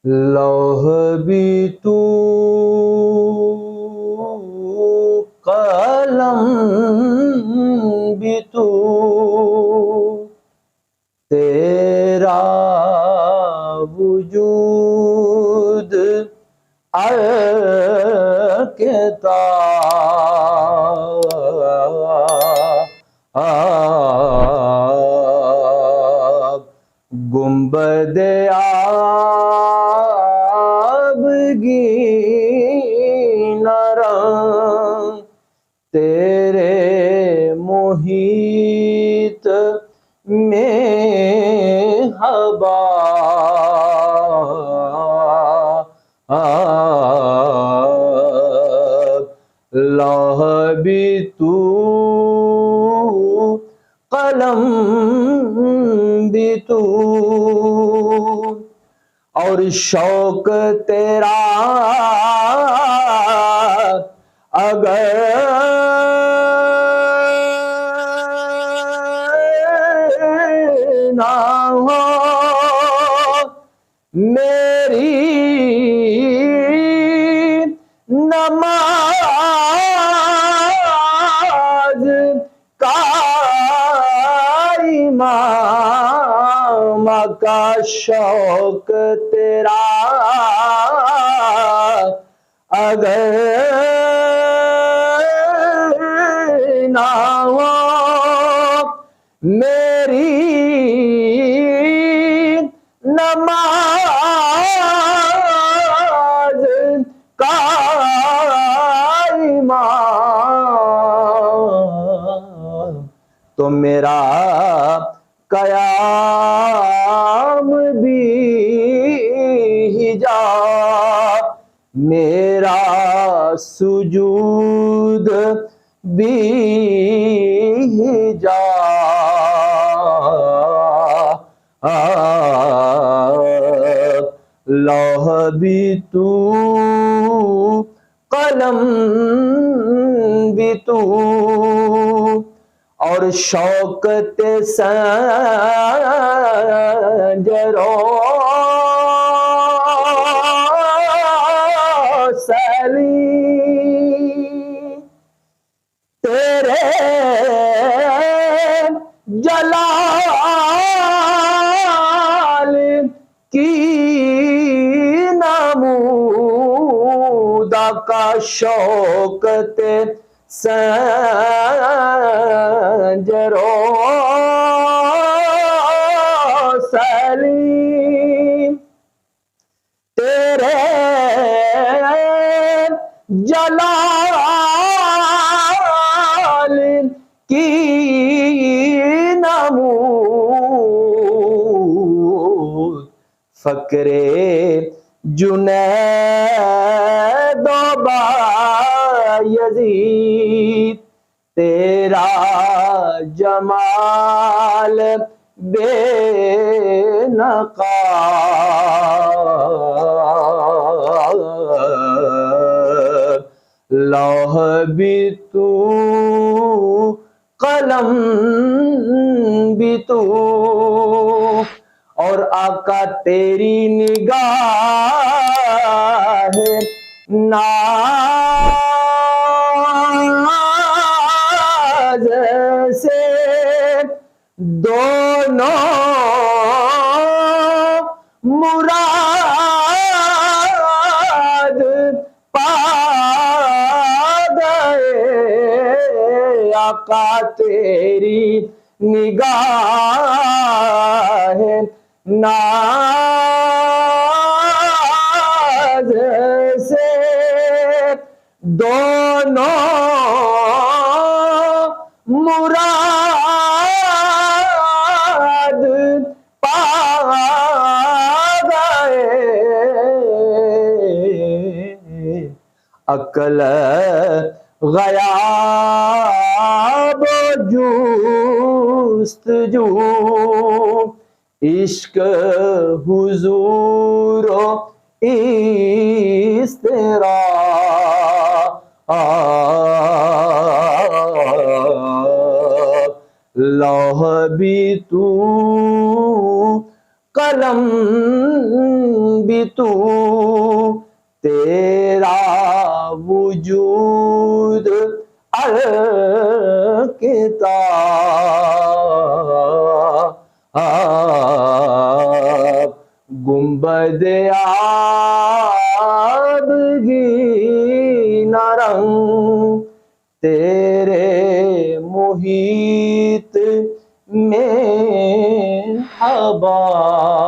लौह भी तू, कलम भी तू, तेरा वजूद किताब गुंबदे आबगी नरम तेरे मोहित में हवा लौह भी तू, कलम भी तू, और शौक तेरा अगर ना हो, मेरी नमाज का इमाम का शौक तेरा अगर ना हो, मेरी नमाज का इमाम तो मेरा कयाम भी हिजाब, मेरा सुजूद भी हिजाब लौह भी तू, कलम भी तू, और शौकत संजरो सली तेरे जलाल की नमूदा का शौकत संजरो सलीम तेरे जलाल की नमूद फकरे जुनैद बायज़ीद तेरा जमाल बेनकाब लौह भी तू, कलम भी तू, और आका तेरी निगाह नाज से दोनों मुराद पा गए आका तेरी निगाह नाज से दोनों मुराद पा गए अकल गयाब जुस्तजू इश्क हुजूर इस्तिरा लौह भी तू, कलम भी तू तेरा वजूद अलकिताब गुंबद आबगी न रंग तेरे मुहीत में हवा